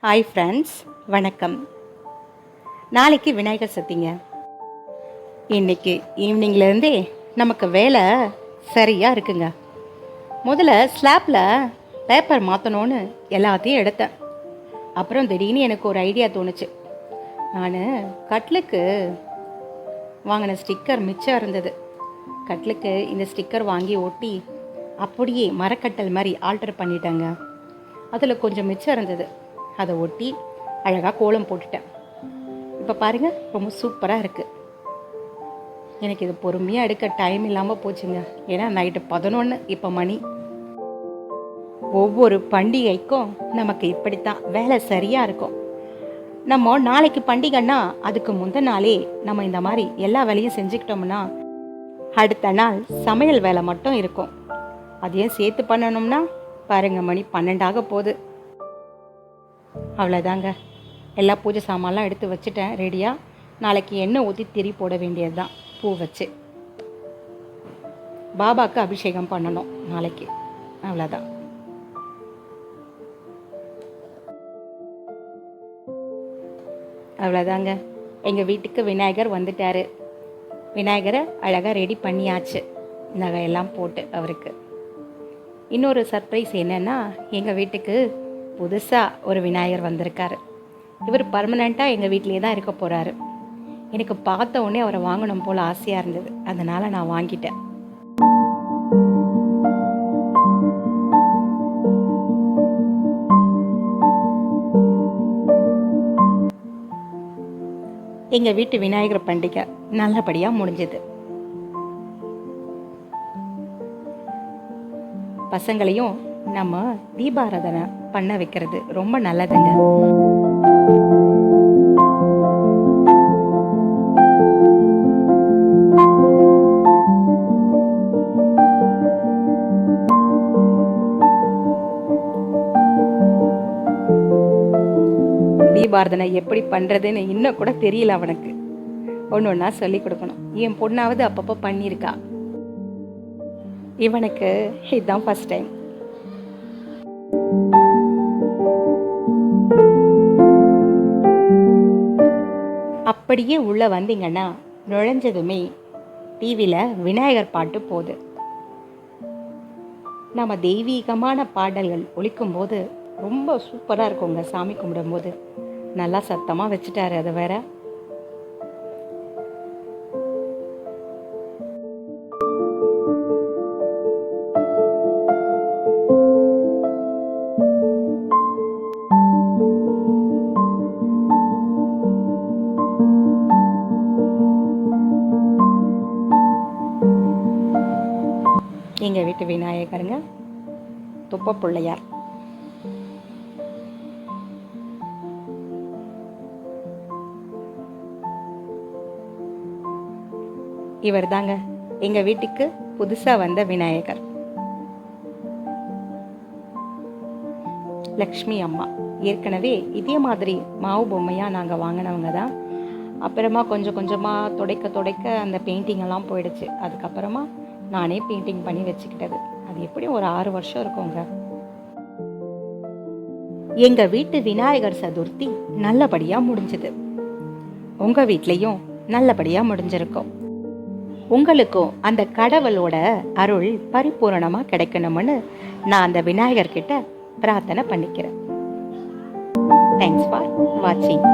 Hi friends, வணக்கம். நாளைக்கு விநாயகர் சதுர்த்திங்க. இன்றைக்கி ஈவினிங்லேருந்தே நமக்கு வேலை சரியாக இருக்குங்க. முதல்ல ஸ்லாப்பில் பேப்பர் மாற்றணுன்னு எல்லாத்தையும் எடுத்தேன். அப்புறம் திடீர்னு எனக்கு ஒரு ஐடியா தோணுச்சு. நான் கட்லுக்கு வாங்கின ஸ்டிக்கர் மிச்சம் இருந்தது. கட்லுக்கு இந்த ஸ்டிக்கர் வாங்கி ஒட்டி அப்படியே மரக்கட்டல் மாதிரி ஆல்டர் பண்ணிட்டேங்க. அதில் கொஞ்சம் மிச்சம் இருந்தது. அதை ஒட்டி அழகாக கோலம் போட்டுட்டேன். இப்போ பாருங்கள், ரொம்ப சூப்பராக இருக்குது. எனக்கு இது பொறுமையாக எடுக்க டைம் இல்லாமல் போச்சுங்க. ஏன்னா நைட்டு 11 இப்போ மணி. ஒவ்வொரு பண்டிகைக்கும் நமக்கு இப்படித்தான் வேலை சரியாக இருக்கும். நம்ம நாளைக்கு பண்டிகைன்னா அதுக்கு முந்தின நாளே நம்ம இந்த மாதிரி எல்லா வேலையும் செஞ்சுக்கிட்டோம்னா அடுத்த நாள் சமையல் வேலை மட்டும் இருக்கும். அதையும் சேர்த்து பண்ணணும்னா பாருங்கள், மணி 12 போகுது. அவ்வளோதாங்க. எல்லா பூஜை சாமான்லாம் எடுத்து வச்சுட்டேன் ரெடியாக. நாளைக்கு எண்ணெய் ஊற்றி திரி போட வேண்டியது தான். பூ வச்சு பாபாவுக்கு அபிஷேகம் பண்ணணும் நாளைக்கு. அவ்வளோதான். அவ்வளோதாங்க. எங்கள் வீட்டுக்கு விநாயகர் வந்துட்டார். விநாயகரை அழகாக ரெடி பண்ணியாச்சு, நகையெல்லாம் போட்டு. அவருக்கு இன்னொரு சர்ப்ரைஸ் என்னென்னா, எங்கள் வீட்டுக்கு புதுசாக ஒரு விநாயகர் வந்திருக்காரு. இவர் பர்மனெண்ட்டாக எங்கள் வீட்டிலே தான் இருக்க போகிறாரு. எனக்கு பார்த்த உடனே அவரை வாங்கணும் போல் ஆசையாக இருந்தது. அதனால் நான் வாங்கிட்டேன். எங்கள் வீட்டு விநாயகர் பண்டிகை நல்லபடியாக முடிஞ்சது. பசங்களையும் நம்ம தீபாராதனை பண்ண வைக்கிறது ரொம்ப நல்லதுங்க. தீபாராதனை எப்படி பண்ணுறதுன்னு இன்னும் கூட தெரியல அவனுக்கு. ஒன்று ஒன்றா சொல்லி கொடுக்கணும். என் பொண்ணாவது அப்பப்போ பண்ணியிருக்கா. இவனுக்கு இதுதான் ஃபஸ்ட் டைம். அப்படியே உள்ளே வந்தீங்கன்னா நுழைஞ்சதுமே டிவியில் விநாயகர் பாட்டு போகுது. நம்ம தெய்வீகமான பாடல்கள் ஒலிக்கும்போது ரொம்ப சூப்பராக இருக்குங்க. சாமி கும்பிடும்போது நல்லா சத்தமாக வச்சுட்டாரு. அது வேற. எங்கள் வீட்டு விநாயகருங்க துப்ப பிள்ளையார். இவர் தாங்க எங்கள் வீட்டுக்கு புதுசாக வந்த விநாயகர். லக்ஷ்மி அம்மா ஏற்கனவே இதே மாதிரி மாவு பொம்மையாக நாங்கள் வாங்கினவங்க தான். அப்புறமா கொஞ்சம் கொஞ்சமாக துடைக்க அந்த பெயிண்டிங்கெல்லாம் போயிடுச்சு. அதுக்கப்புறமா நானே பெயிண்டிங் பண்ணி வச்சுக்கிட்டது. அது எப்படியும் ஒரு 6 வருஷம் இருக்குங்க. எங்கள் வீட்டு விநாயகர் சதுர்த்தி நல்லபடியாக முடிஞ்சது. உங்கள் வீட்லேயும் நல்லபடியாக முடிஞ்சிருக்கும். உங்களுக்கும் அந்த கடவுளோட அருள் பரிபூரணமாக கிடைக்கணும்னு நான் அந்த விநாயகர்கிட்ட பிரார்த்தனை பண்ணிக்கிறேன். தேங்க்ஸ் ஃபார் வாட்சிங்.